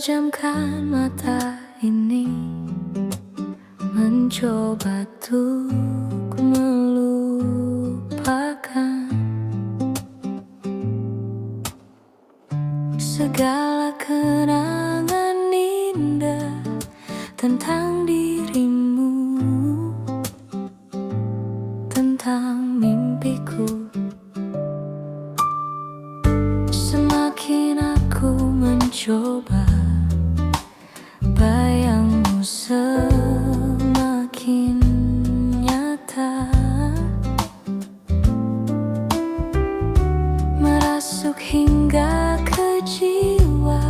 pejamkan mata ini, mencoba untuk melupakan segala kenangan indah tentang dirimu, tentang mimpiku. Semakin aku mencoba, bayangmu semakin nyata, merasuk hingga ke jiwa.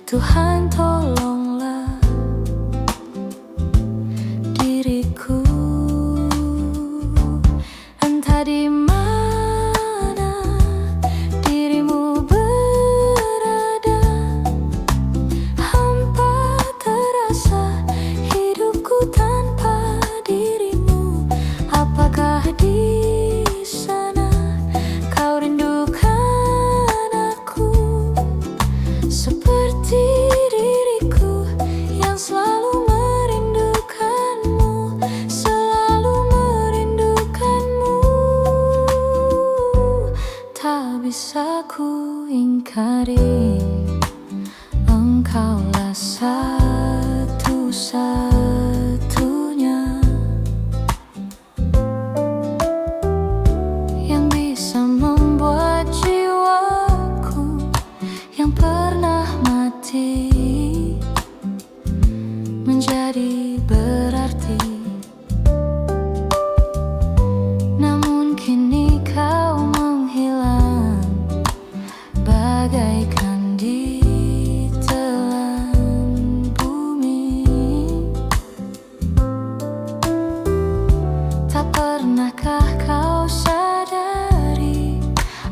Tuhan tolonglah diriku, entah di mana dirimu berada. Hampa terasa hidupku tanpa dirimu. Apakah di sana kau rindukan aku seperti diriku yang selalu merindukanmu, selalu merindukanmu. Tak bisa ku ingkari, engkaulah satu-satunya yang bisa membuat jiwaku yang pernah mati menjadi berarti. Namun kini kau menghilang bagaikan ditelan bumi. Tak pernahkah kau sadari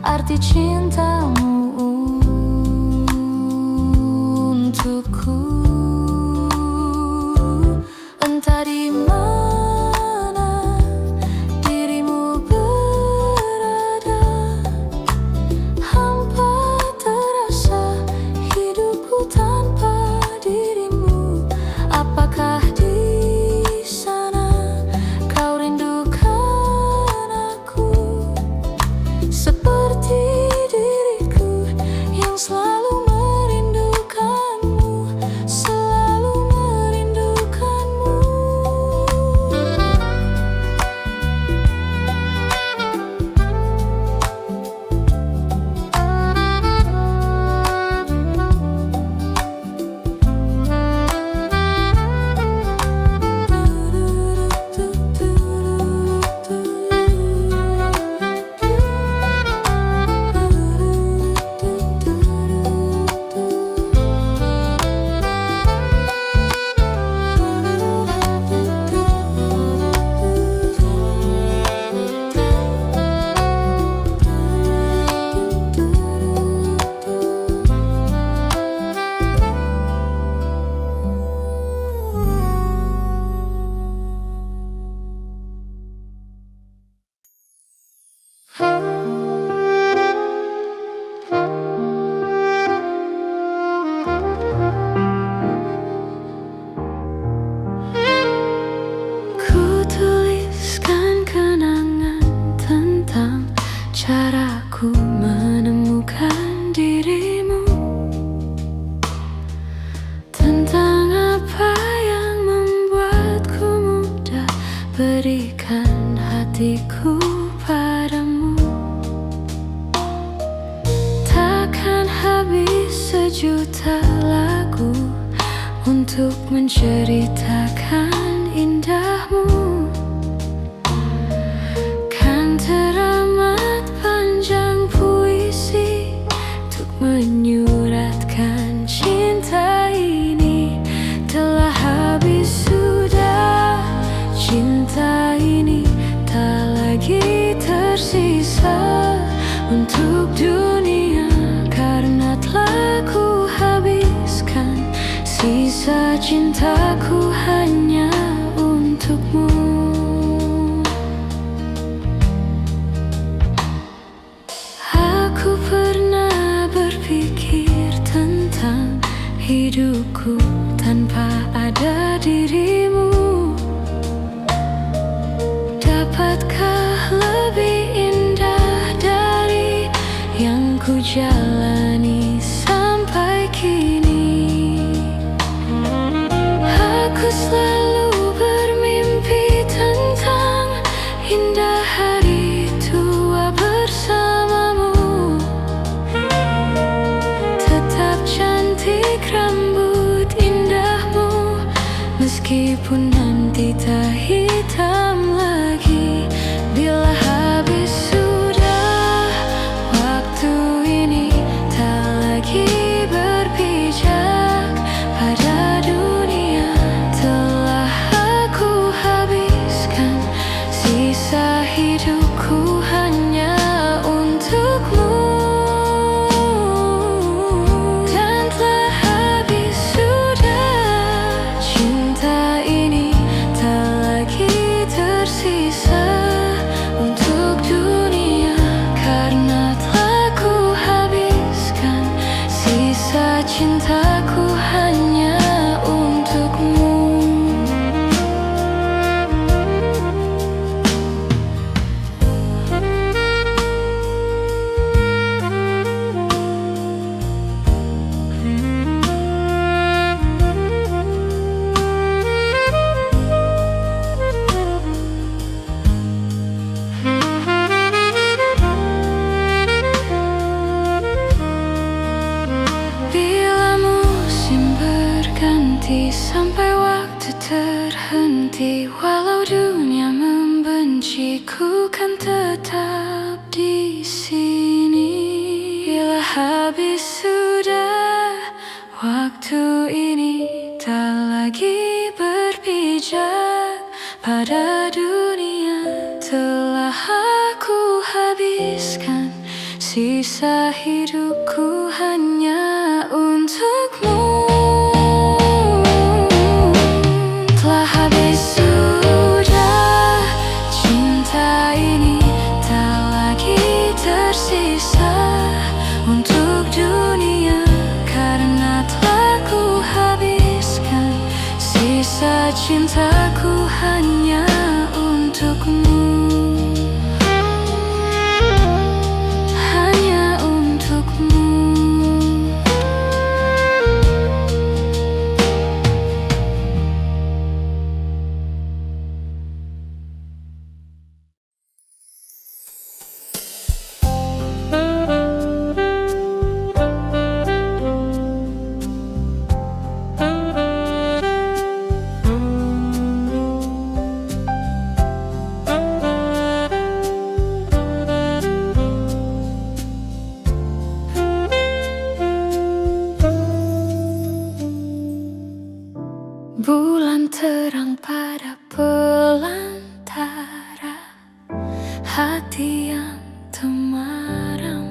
arti cintamu untukku? Entah di mana dirimu berada, hampa terasa hidupku tanpa dirimu. Apakah di sana kau rindukan aku seperti diriku yang selalu merindukanmu, selalu merindukanmu. Ku tuliskan kenangan tentang caraku menemukan dirimu, tentang apa yang membuatku mudah berikan hatiku padamu. Takkan habis sejuta lagu untuk menceritakan indahmu. Kan teramat panjang puisi untuk menyuratkan cinta ini. Telah habis sudah cinta ini, tak lagi tersisa untuk dunia, karena telah ku habiskan sisa cintaku hanya untukmu. Aku pernah berpikir tentang hidup dirimu. Dapatkah lebih indah dari yang ku jalani sampai kini? Aku selalu bermimpi tentang indah hari tua bersamamu. Tetap cantik rambut indahmu, meskipun nanti tak hitam lagi. Bila habis sudah waktu ini, tak lagi berpijak pada dunia. Telah aku habiskan sisa hidupku hanya untukmu. Dan telah habis sudah cinta ini, tak lagi tersisa untuk dunia. Karena telah ku habiskan sisa cintaku hanya untukmu. Bila musim berganti sampai waktu terhenti, walau dunia membenciku kan tetap di sini. Bila habis sudah waktu ini, tak lagi berpijak pada dunia. Telah aku habiskan sisa hidupku hanya untukmu. Telah habis sudah cinta ini, tak lagi tersisa untuk dunia. Karena telah ku habiskan sisa cintaku hanya untukmu. Hanya untukmu. Bulan terang pada pelantara hati yang temaram.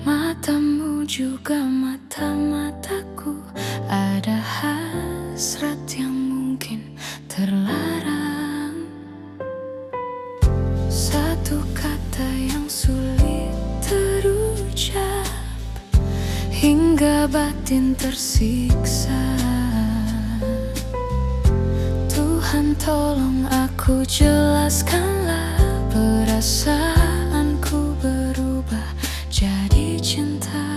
Matamu juga mata-mataku, ada hasrat yang mungkin terlarang. Satu kata yang sulit terucap, hingga batin tersiksa. Tuhan tolong aku, jelaskanlah perasaanku berubah jadi cinta.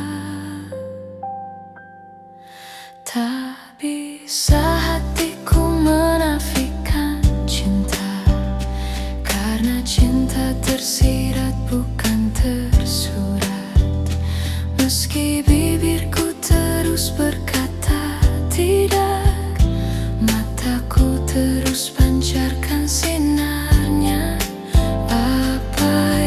Tak bisa hatiku menafikan cinta, karena cinta tersirat bukan tersurat. Meski bibirku terus berkata tidak, mataku terus pancarkan sinarnya. Apa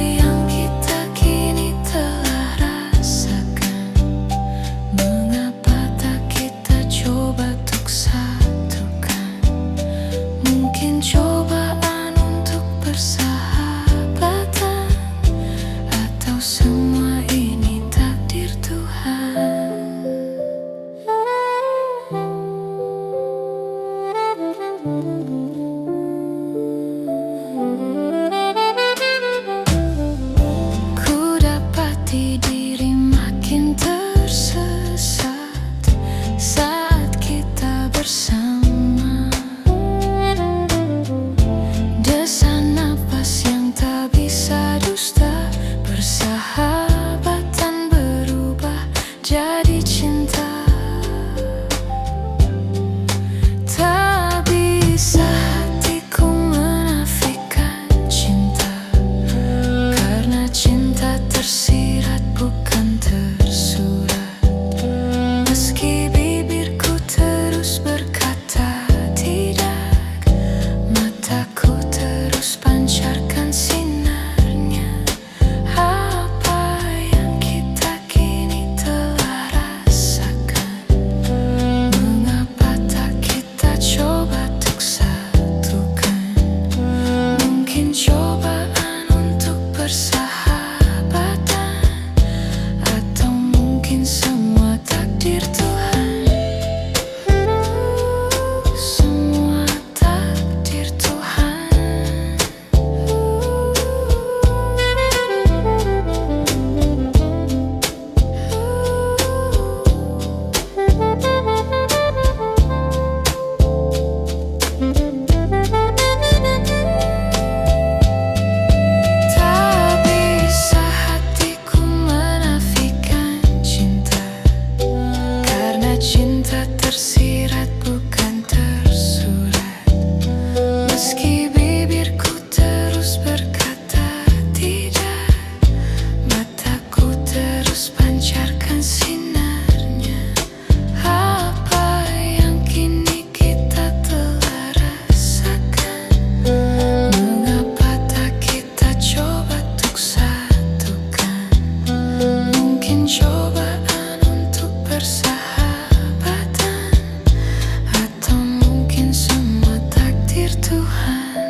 Tuhan,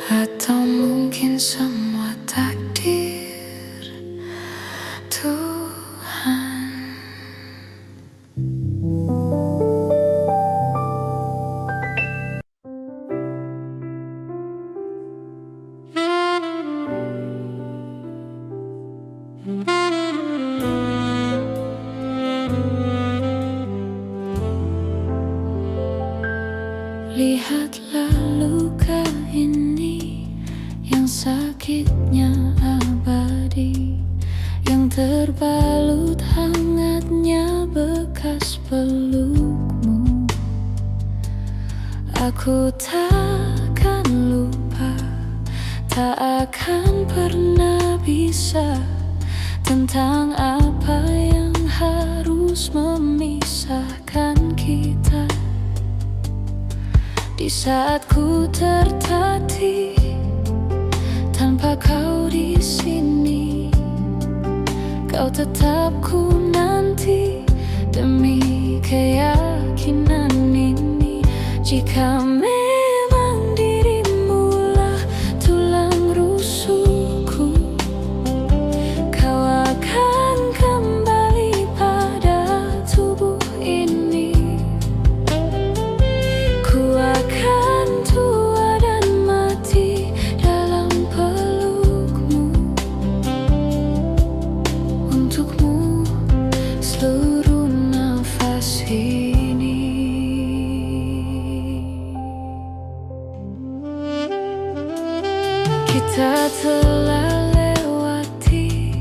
atau mungkin semua takdir Tuhan. Lihatlah luka ini yang sakitnya abadi, yang terbalut hangatnya bekas pelukmu. Aku takkan lupa, tak akan pernah bisa, tentang apa yang harus memisahkan kita. Di saat ku tertatih tanpa kau di sini, kau tetap ku nanti demi keyakinan ini. Jika memang dirimulah tulang rusukku, kau akan kembali pada tubuh ini. Ku akan tua dan mati dalam pelukmu. Untukmu seluruh nafas ini. Kita telah lewati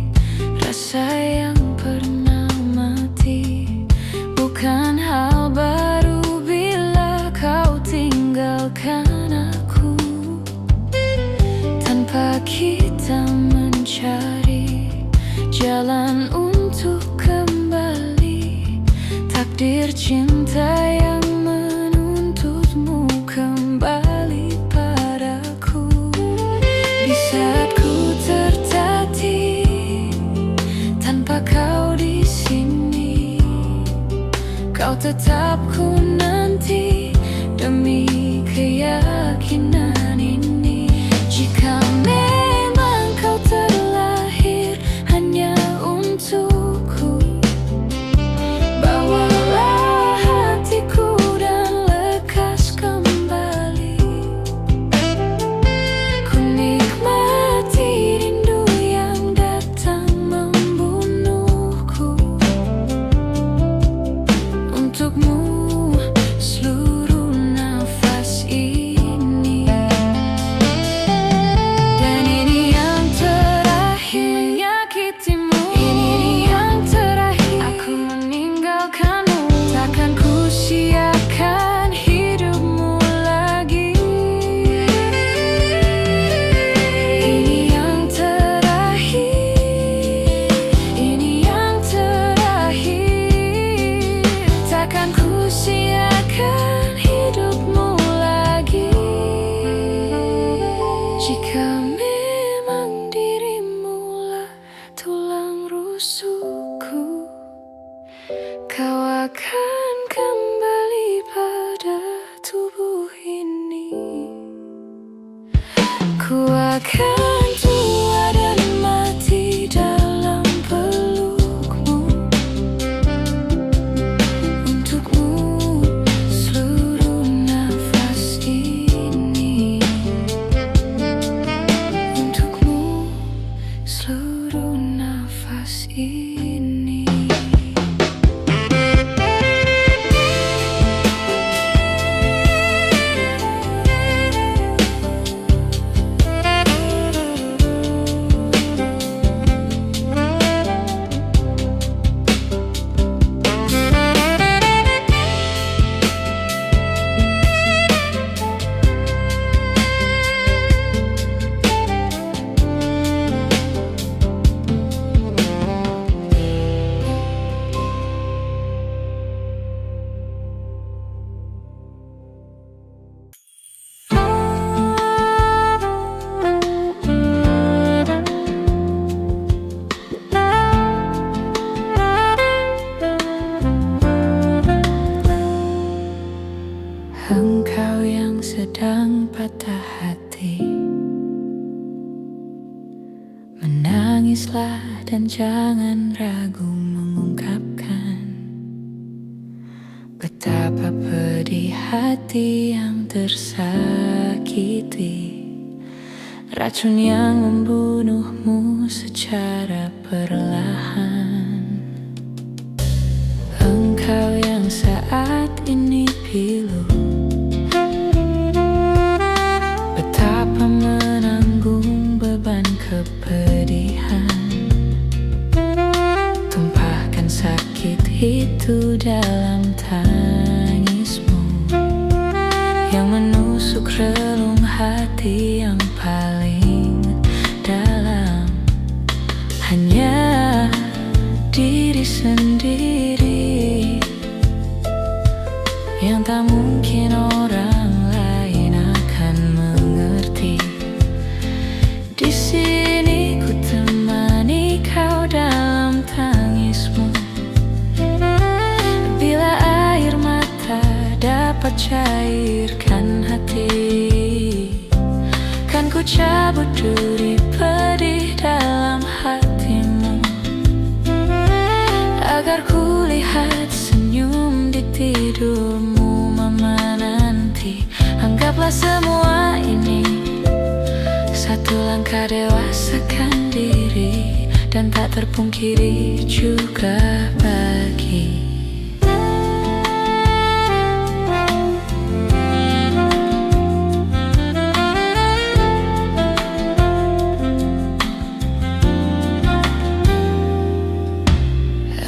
rasa yang pernah mati. Bukan hal baru bila kau tinggalkan aku, tanpa kita mencari jalan untuk kembali. Takdir cinta yang menuntutmu kembali padaku. Di saat ku tertatih tanpa kau di sini, kau tetap ku nanti demi keyakinan ini. Jika memang kau terlahir hanya untukku, bawalah hatiku dan lekas kembali. Ku nikmati rindu yang datang membunuhku. Untukmu seluruh nafas ini. Dan ini yang terakhir menyakitimu. Ini yang terakhir aku meninggalkanmu. Takkan ku siakan hidupmu lagi. Ini yang terakhir, ini yang terakhir. Takkan ku siakan hidupmu lagi. Jika memang dirimulah tulang rusukku, kau akan kembali pada tubuh ini. Ku akan tua dan mati dalam pelukmu. Untukmu seluruh nafas ini. Untukmu seluruh nafas ini. Engkau yang sedang patah hati, menangislah dan jangan ragu mengungkapkan betapa pedih hati yang tersakiti, racun yang membunuhmu secara perlahan. Engkau yang saat ini pilu, betapa menanggung beban kepedihan, tumpahkan sakit itu dalam tangismu yang menusuk relung hati yang paling dalam. Hanya diri sendiri yang tak mungkin orang lain akan mengerti. Di sini ku temani kau dalam tangismu. Bila air mata dapat cairkan hati, kan ku cabut duri pedih dalam hatimu, agar ku lihat senyum di tidurmu mama nanti. Anggaplah semua ini satu langkah dewasakan diri, dan tak terpungkiri juga bagi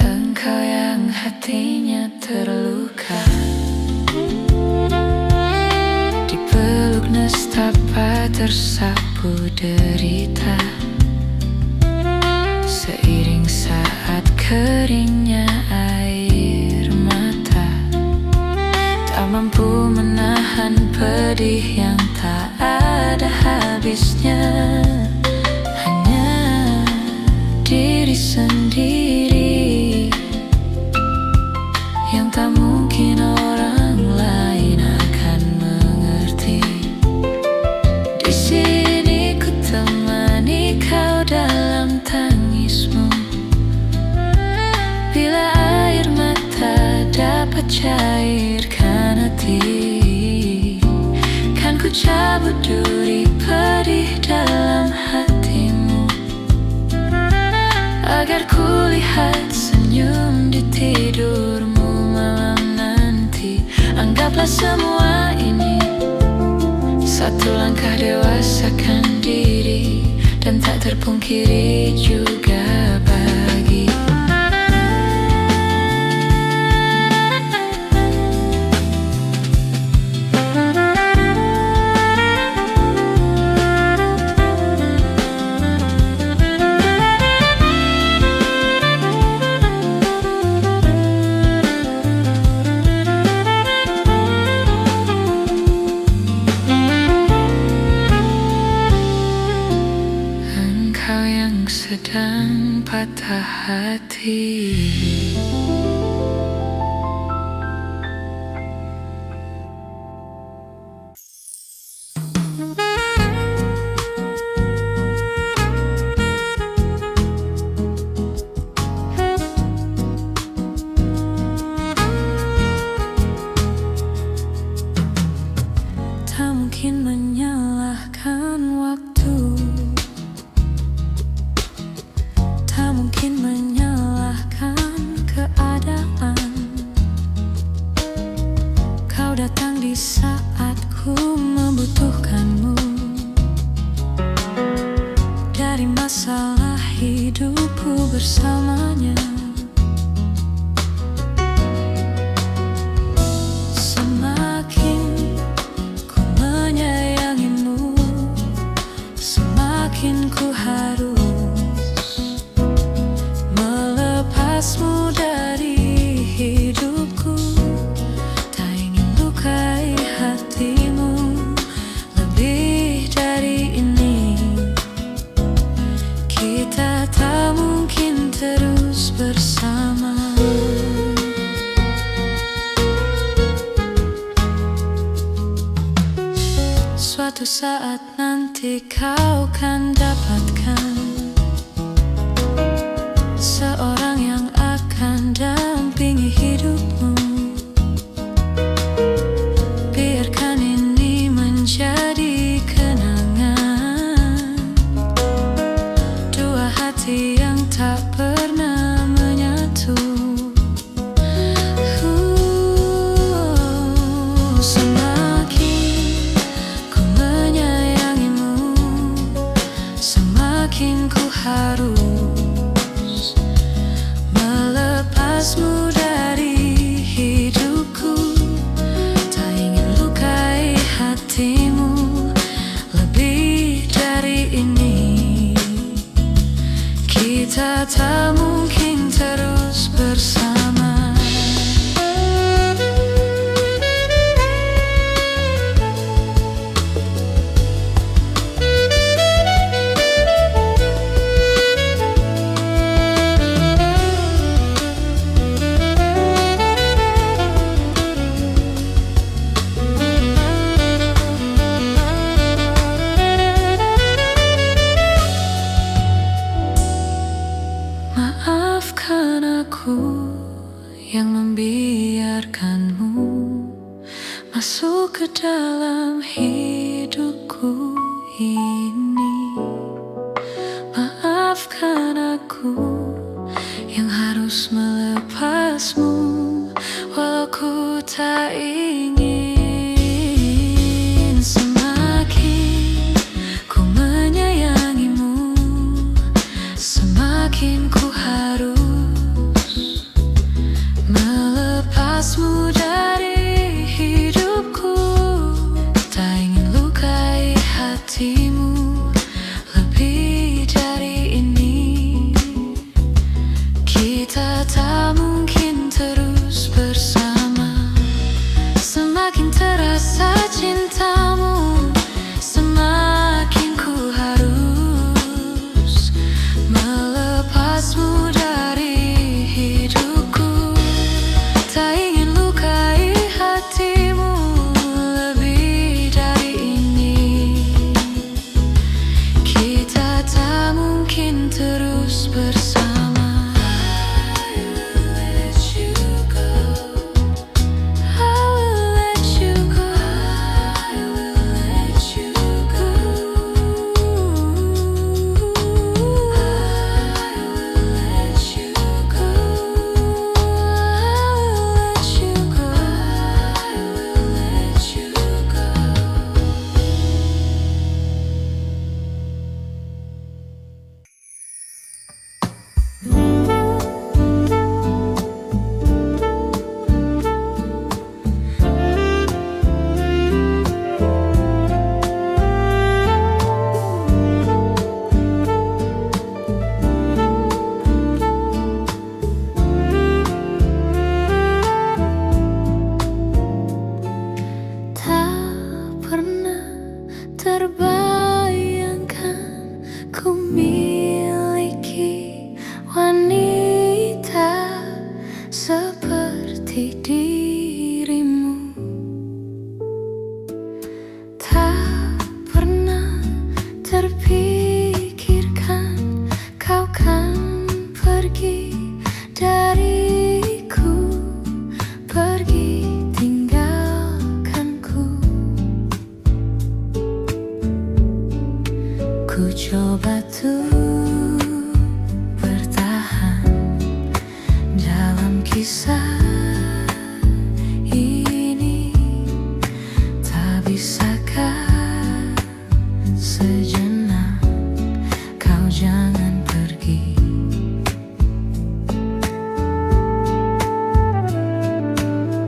engkau yang hatinya terluka, dipeluk nestapa tersapu derita, seiring saat keringnya air mata, tak mampu menahan pedih yang tak ada habisnya. Hanya diri sendiri yang tak mungkin orang lain akan mengerti. Di sini ku temani kau dalam tangismu. Bila air mata dapat cairkan hati, kan ku cabut duri pedih dalam hatimu, agar ku lihat senyum di tidurmu malam nanti. Anggaplah semua ini satu langkah dewasakan diri, dan tak terpungkiri juga bagi sedang patah hati. Tak mungkin menyalahkan waktu, tak mungkin menyalahkan keadaan. Kau datang di saat ku membutuhkanmu. Dari masalah hidupku bersamanya, semakin ku menyayangimu, semakin ku harus melepasmu dari hidupku. Tak ingin lukai hatimu lebih dari ini. Kita tak mungkin terus suatu saat nanti kau kan dapatkan seorang yang akan dampingi hidupmu. Biarkan ini menjadi kenangan dua hati yang tak pernah menyatu. Semakin ku menyayangimu, semakin ku harus melepasmu dari hidupku. Tak ingin lukai hatimu lebih dari ini. Kita tak mungkin terus bersama. Maafkan aku yang membiarkanmu masuk ke dalam hidupku ini. Maafkan aku yang harus melepasmu walau ku tak ingin. Semakin ku menyayangimu, semakin ku harus melepasmu dari hidupku. Tak ingin lukai hatimu lebih dari ini. Kita tak mungkin terus bersama. Semakin terasa cintamu, semakin ku harus melepasmu dari hidupku. Tak ingin lukai hatimu lebih dari ini. Kita tak mungkin terus bersama. I will let you go. I will let you go. I will let you go. I will let you go. I will let you go. I will let you go. Tak pernah terbayangkan ku miliki wanita seperti dirimu. Tak pernah terpikirkan kau kan pergi dariku, pergi tinggalkanku. Ku coba tuh bertahan dalam kisah ini. Tak bisakah sejenak kau jangan pergi.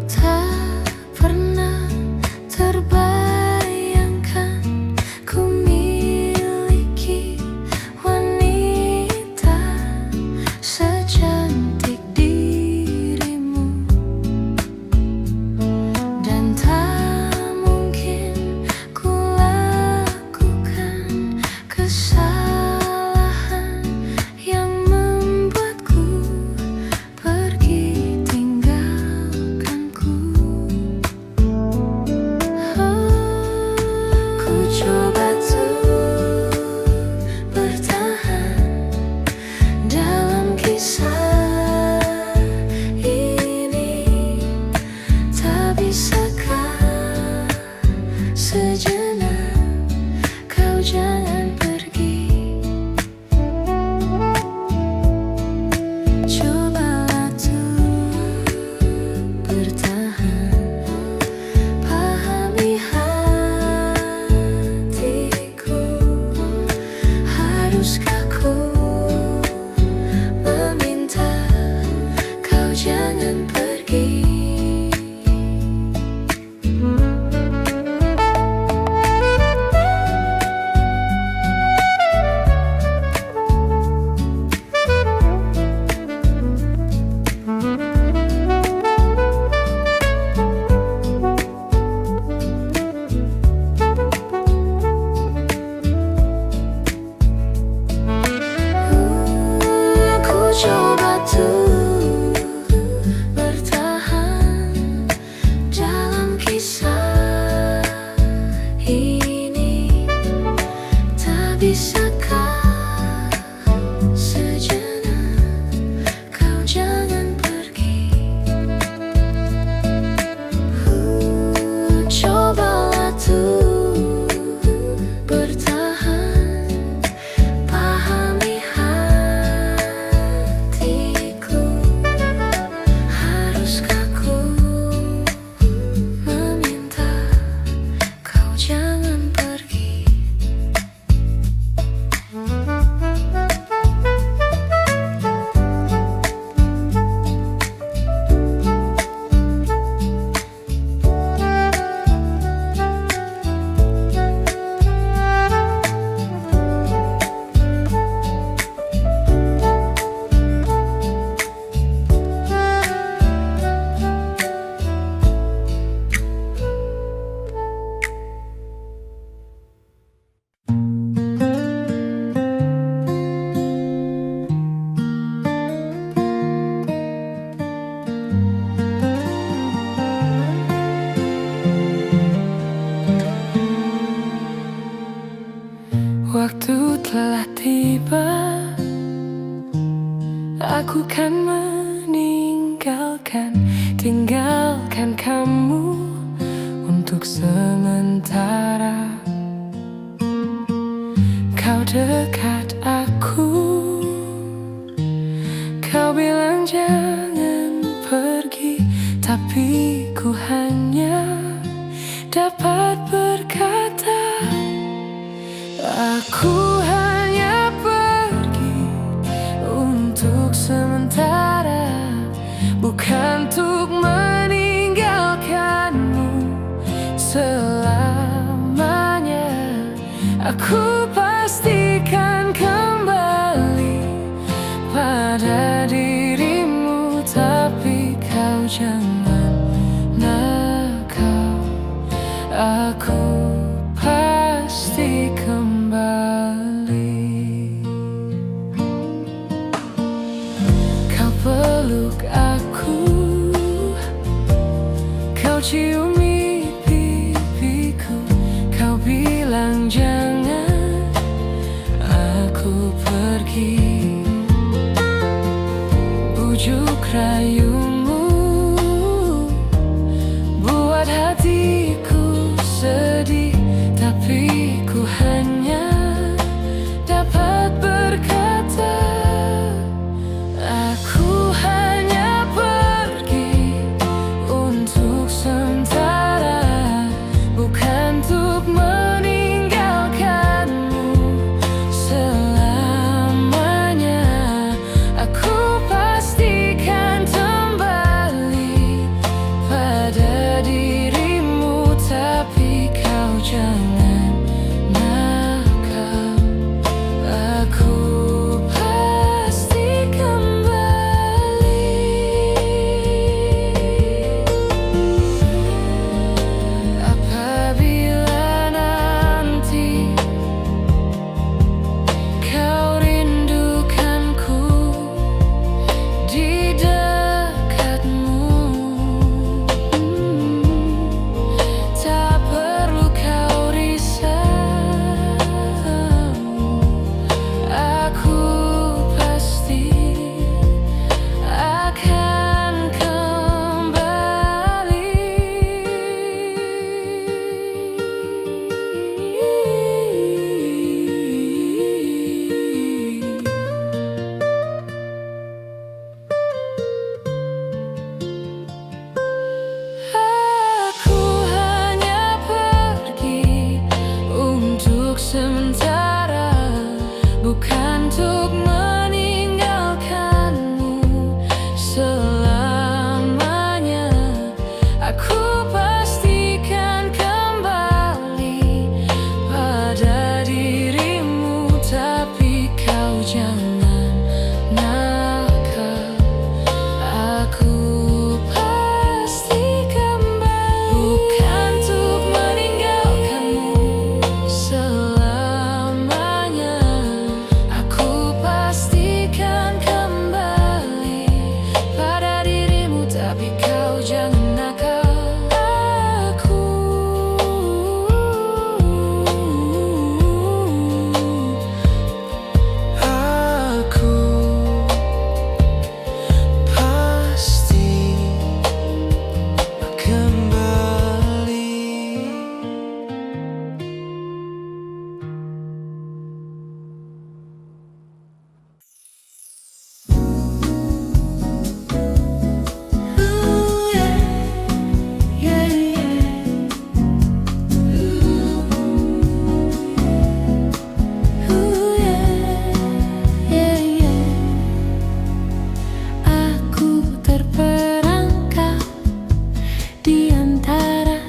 Tak pernah terbayangkan ku miliki wanita secantik dirimu. Dan tak mungkin Aku kan tinggalkan kamu untuk sementara. Kau dekat aku, kau bilang jangan pergi, tapi ku hanya dapat berkata, aku hanya pergi untuk sementara, bukan untuk meninggalkanmu selamanya. Aku pastikan kembali pada dirimu, tapi kau jangan nakal. Aku pasti kembali. Kau peluk aku, kau ciumi pipiku, kau bilang jangan aku pergi. Bujuk rayumu buat hatiku sedih, tapi ku hanya dapat berkata, aku hanya pergi untuk sementara, bukan untuk meninggalkanmu selamanya. Aku pastikan kembali pada dirimu, tapi kau jangan nakal. Aku pasti kembali. Apabila nanti kau rindukanku di dekatmu, tak perlu kau risau, aku pasti akan kembali. Aku hanya pergi untuk sementara, bukan untuk meninggalkanmu selamanya. Aku pastikan kembali pada dirimu, tapi kau jangan nakal. Aku pasti kembali, bukan untuk meninggalkanmu selamanya. Aku pastikan kembali pada dirimu, tapi kau jangan nakal. Aku pasti kembali. Aku terperangkap di antara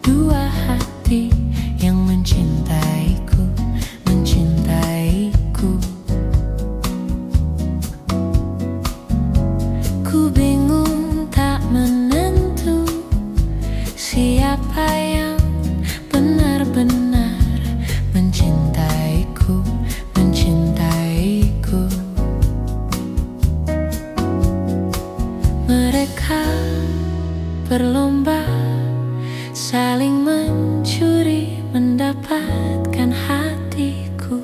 dua hati yang mencintaiku. Ku bingung tak menentu siapa yang benar-benar mencintaiku. Mereka berlomba saling mencuri, mendapatkan hatiku.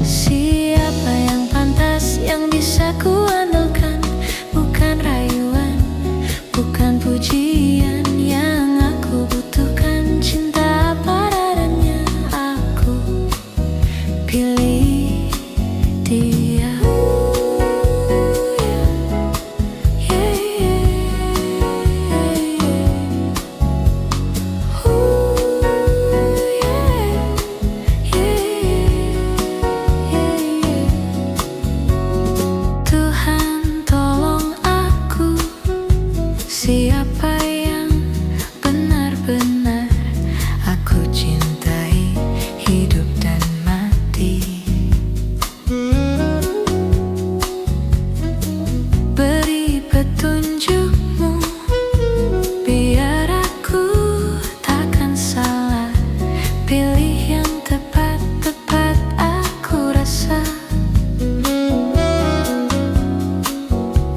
Siapa pujian yang aku butuhkan, cinta padanya aku pilih dia. Tuhan tolong aku, siapa yang benar-benar aku cintai, hidup dan mati. Beri petunjukmu, biar aku takkan salah pilih yang tepat aku rasa.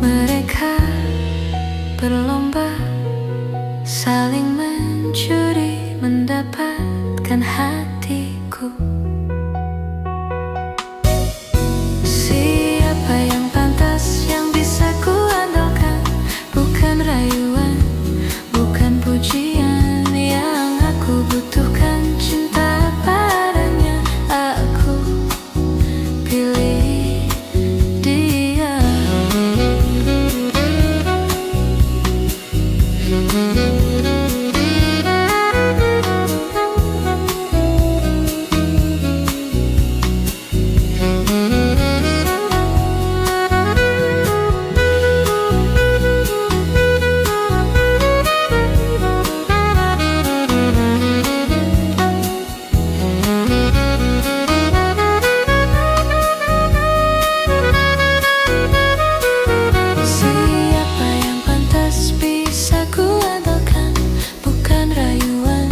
Mereka berlomba saling mencuri, mendapatkan hatiku. Siapa yang pantas, yang bisa ku andalkan? Bukan rayuan, bukan pujian yang aku butuhkan, cinta padanya aku pilih dia. Siapa yang pantas bisa ku andalkan? Bukan rayuan,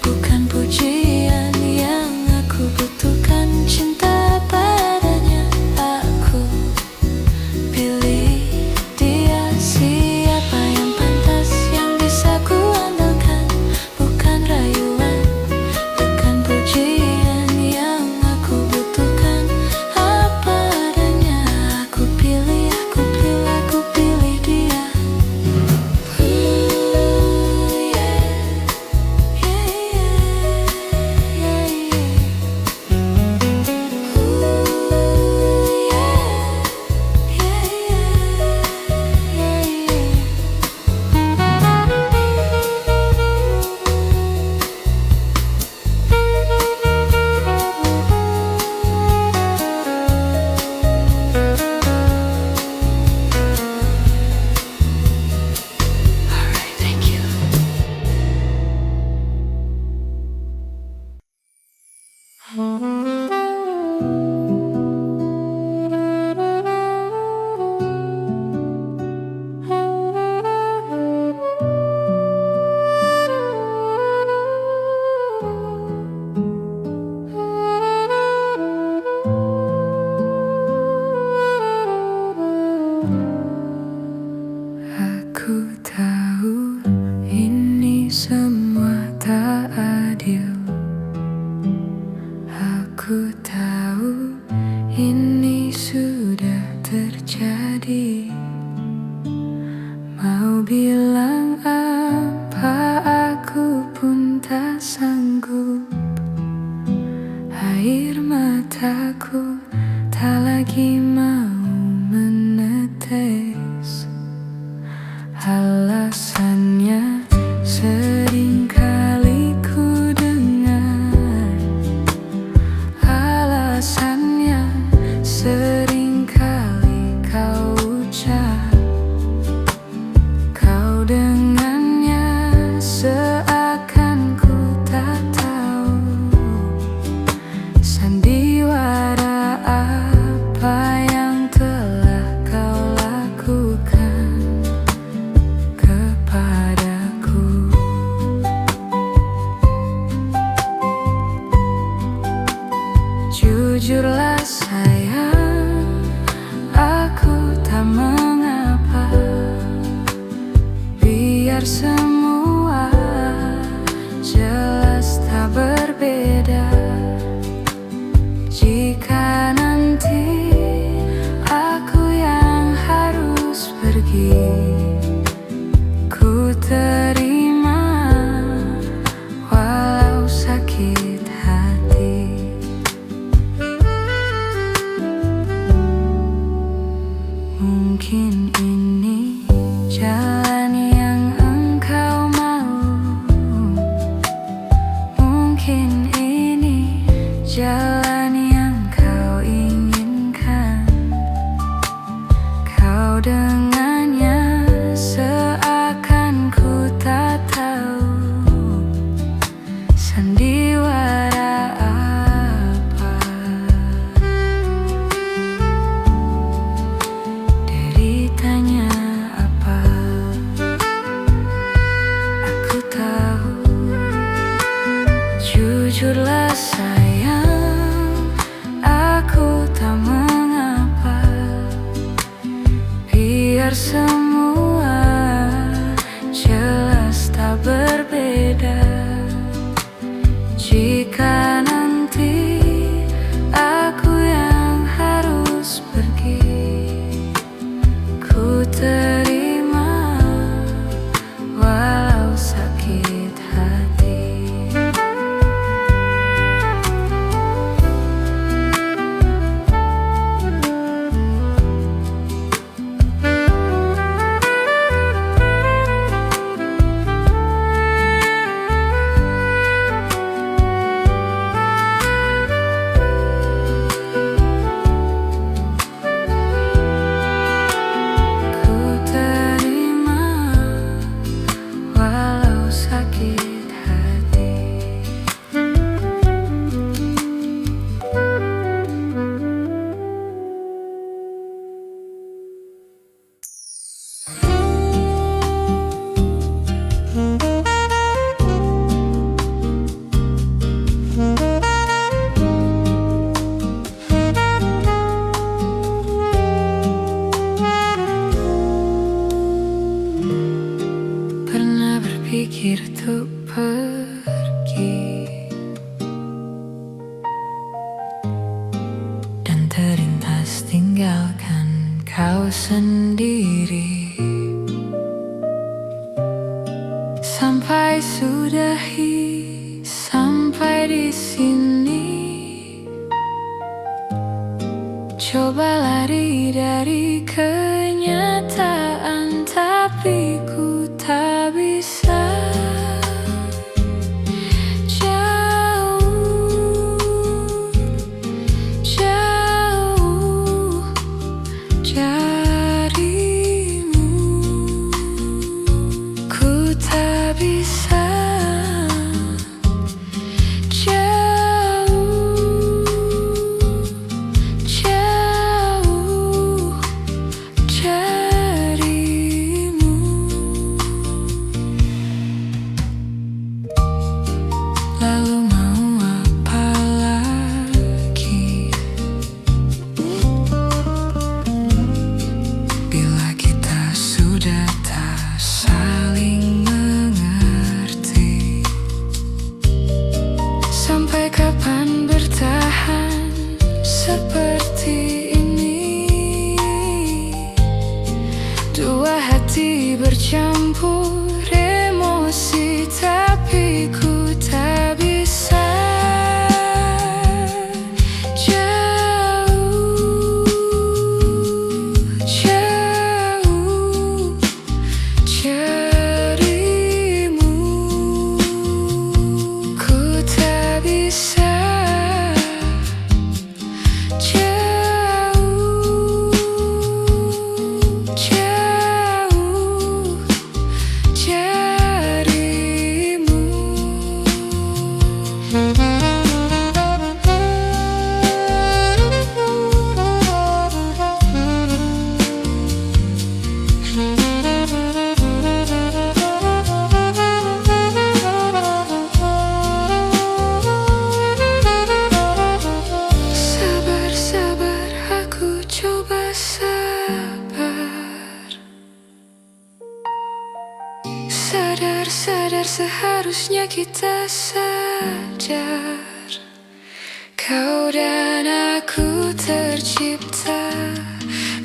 bukan pujian yang aku butuhkan, cinta padanya aku pilih dia. Siapa yang pantas, yang bisa ku andalkan? Bukan rayuan, bukan pujian yang aku butuhkan, apa adanya aku pilih dia. Alright, thank you. Aku tahu ini semua tak adil. Aku tahu ini sudah terjadi. Mau bilang apa, aku pun tak sanggup. Air mataku tak lagi mau menetes. Alasannya sering kali ku dengar, alasannya sering kali kau ucap. Kau dengannya seakan ku tak tahu sandiwara apa yang telah kau lakukan kepadaku. Jujurlah sayang, aku tak mengapa. Biar semua jelas tak berbeda. Jika nanti aku yang harus pergi, ku berpikir untuk pergi dan terlintas tinggalkan kau sendiri. Sampai sudahi sampai di sini. Coba lari dari kenyataan, tapi ku tak bisa. Jauh, jauh darimu, ku tak bisa. Lalu mau apa lagi bila kita sudah tak saling mengerti? Sampai kapan bertahan seperti ini? Dua hati bercampur emosi, tapi ku tak bisa. Jauh, jauh darimu, ku tak bisa. Jauh, jauh darimu. Sabar, sabar, aku coba sabar. Sadar, sadar, seharusnya kita sadar. Kau dan aku tercipta,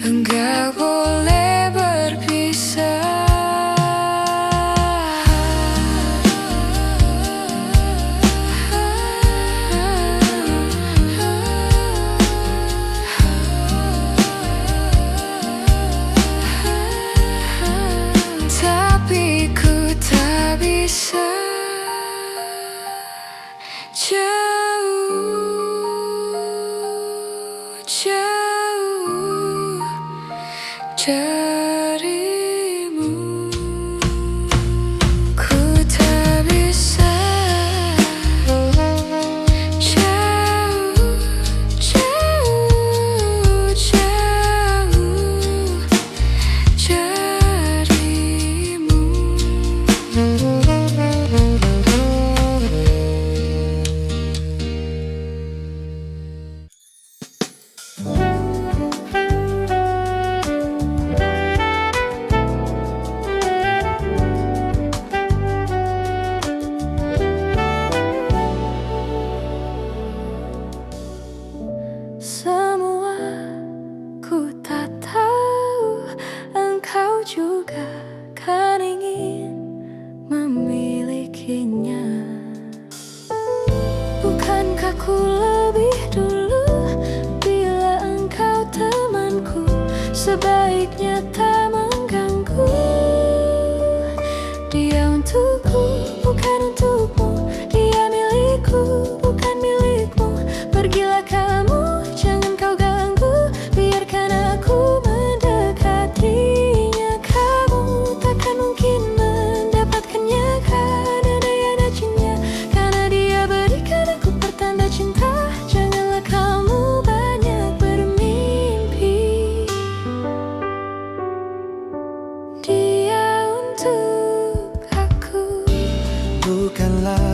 enggak boleh berpisah. Tapi ku tak bisa. Jauh, jauh darimu, ku tak bisa. Jauh, jauh, jauh darimu. Semua ku tak tahu, engkau juga kan ingin memilikinya. Bukankah ku lebih dulu bila engkau temanku? Sebaiknya tak mengganggu. Dia untukku, bukan untukmu. Dia milikku, bukan milikmu. Pergilah kamu, jangan kau ganggu. Biarkan aku mendekatinya. Kamu takkan mungkin mendapatkannya karena daya dagingnya. Karena dia berikan aku pertanda cinta. Janganlah kamu banyak bermimpi. Dia untuk aku. Bukanlah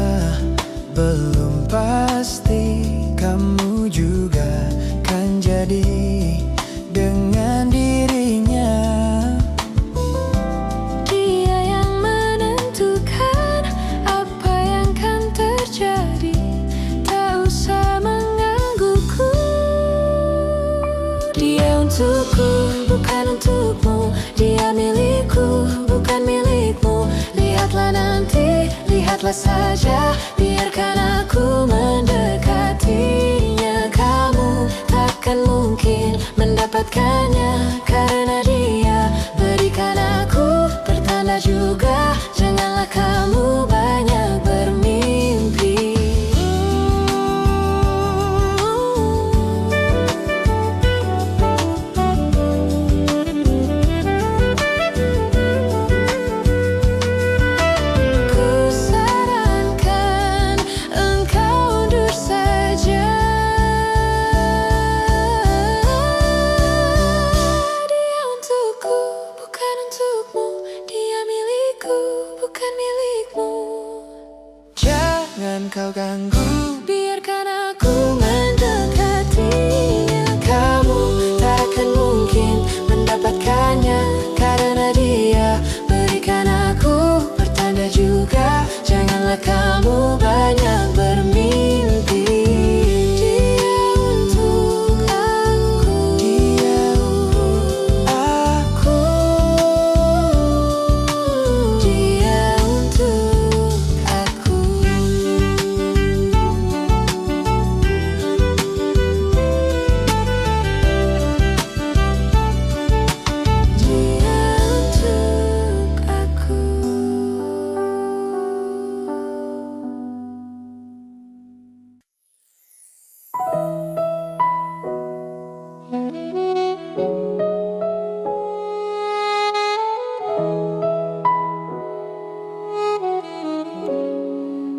lihatlah saja, biarkan aku mendekatinya. Kamu takkan mungkin mendapatkannya, karena dia berikan aku pertanda juga. Janganlah kamu banyak bermimpi. Ku sarankan engkau undur saja. Dia untukku, bukan untukmu. Dia milikku, bukan milikmu. Jangan kau ganggu, Biarkan aku mendekatinya. Kamu takkan mungkin mendapatkannya, karena dia berikan aku pertanda juga. Janganlah kamu banyak bermimpi. Dia untuk aku, dia untuk aku. dia untuk aku. Dia untuk aku.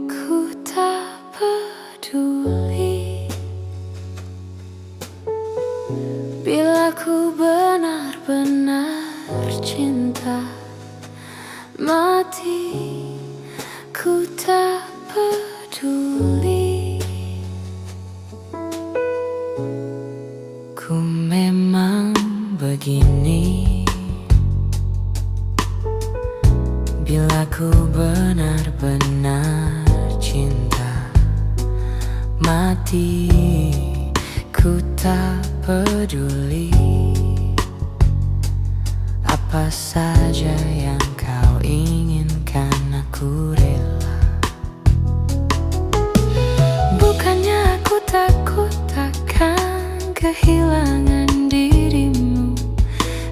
Ku tak peduli bila ku benar-benar cinta mati. Ku tak peduli. Ku memang begini bila ku benar-benar cinta mati. Ku tak peduli apa saja yang kau inginkan, aku rela. Bukannya aku takut takkan kehilangan dirimu,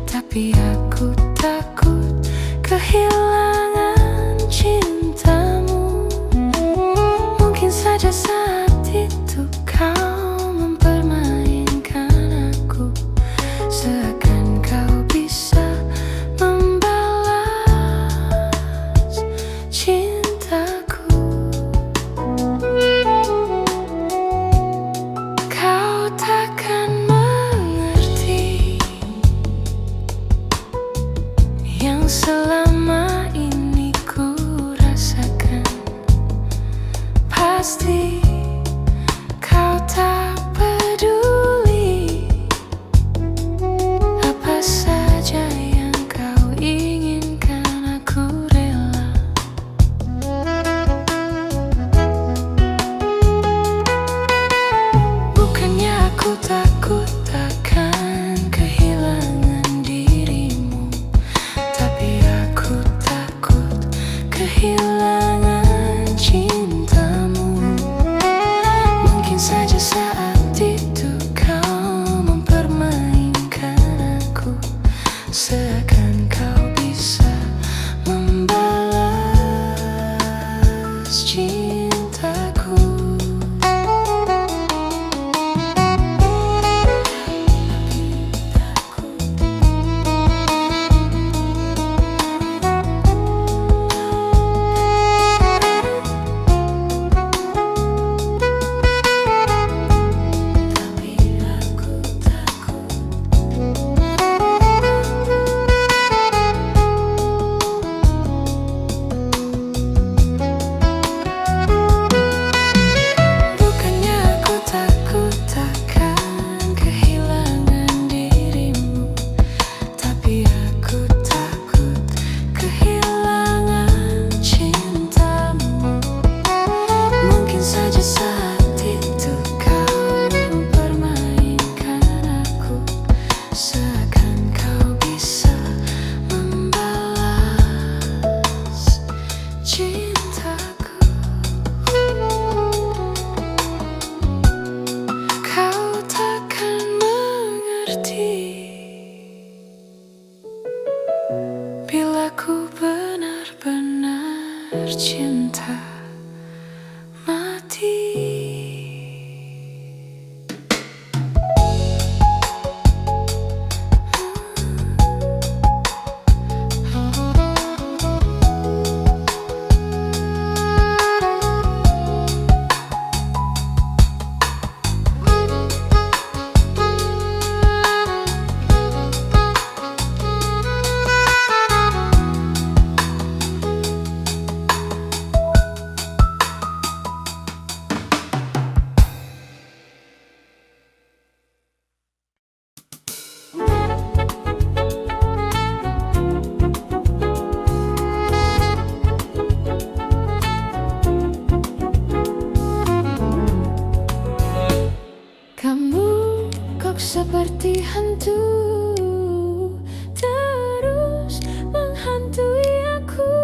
tapi aku takut kehilangan cintamu. Mungkin saja saat itu kau mempermainkan aku, seakan kau bisa membalas tercinta mati. Kamu kok seperti hantu, terus menghantui aku.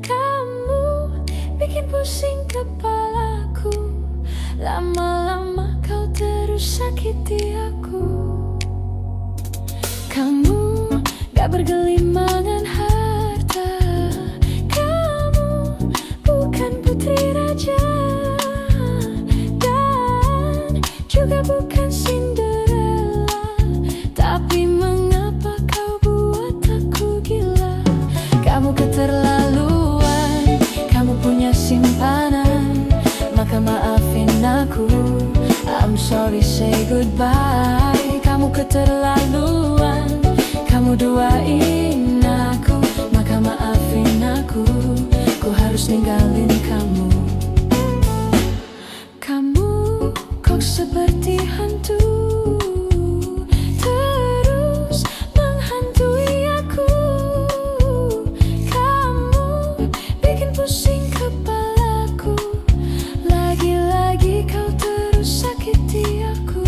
Kamu bikin pusing kepalaku, lama-lama kau terus sakiti aku. Kamu gak bergelimangan harta, kamu bukan putri raja, juga bukan Cinderella. Tapi mengapa kau buat aku gila? Kamu keterlaluan, kamu punya simpanan, maka maafin aku. I'm sorry, say goodbye. Kamu keterlaluan, kamu duain aku, maka maafin aku. Ku harus ninggalin kamu. Seperti hantu, terus menghantui aku. Kamu bikin pusing kepalaku, lagi-lagi kau terus sakiti aku.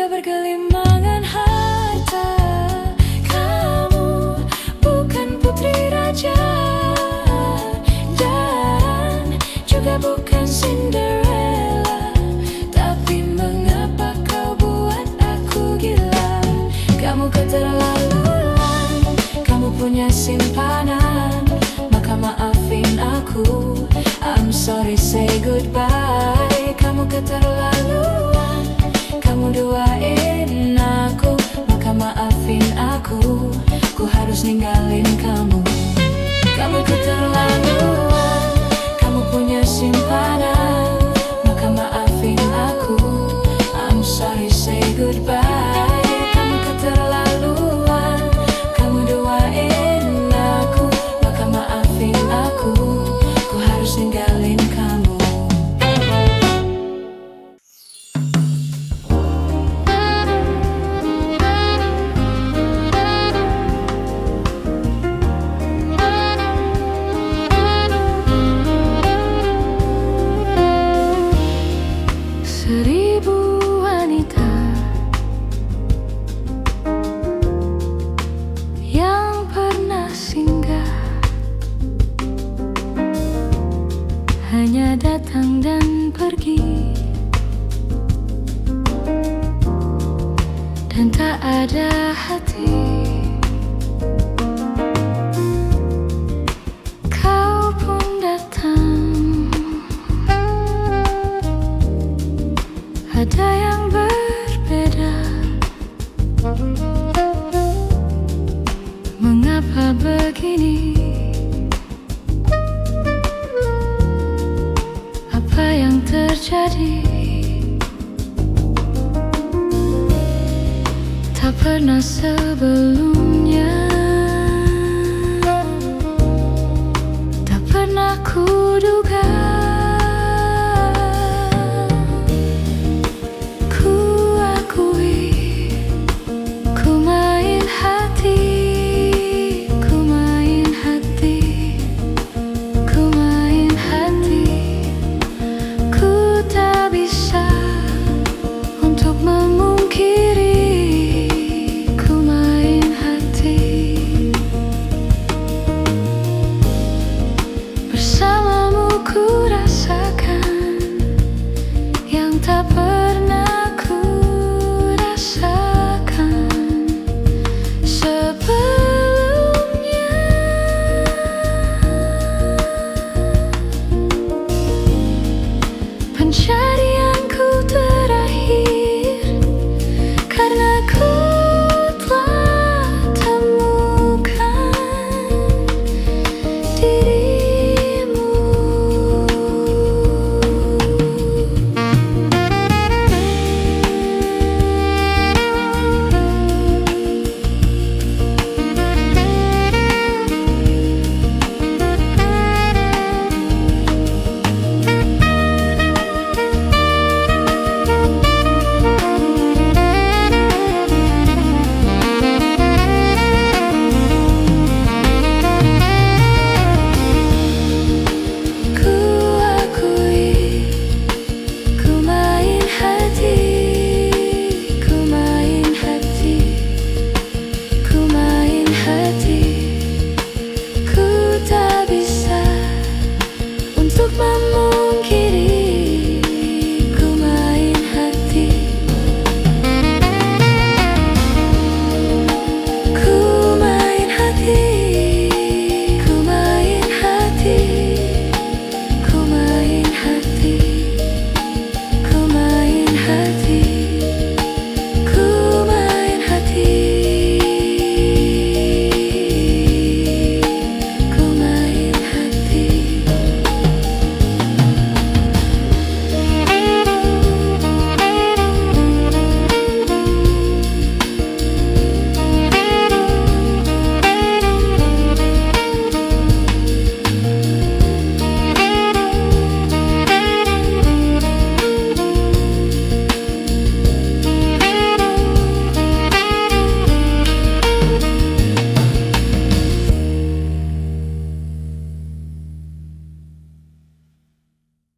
Bergelimangan harta, kamu bukan putri raja, dan juga bukan Cinderella. Tapi mengapa kau buat aku gila? Kamu keterlaluan, kamu punya simpanan, maka maafin aku. I'm sorry, say goodbye. Kamu keterlaluan, kamu duain aku, maka maafin aku. Ku harus ninggalin kamu. Kamu keterlaluan, kamu punya simpanan, maka maafin aku. I'm sorry, say goodbye. Kamu keterlaluan, kamu duain aku, maka maafin aku. Ku harus ninggalin kamu. Seribu wanita yang pernah singgah, hanya datang dan pergi, dan tak ada hati. Kau pun datang, ada yang berbeda. Mengapa begini? Apa yang terjadi? Tak pernah sebelumnya, tak pernah kuduga.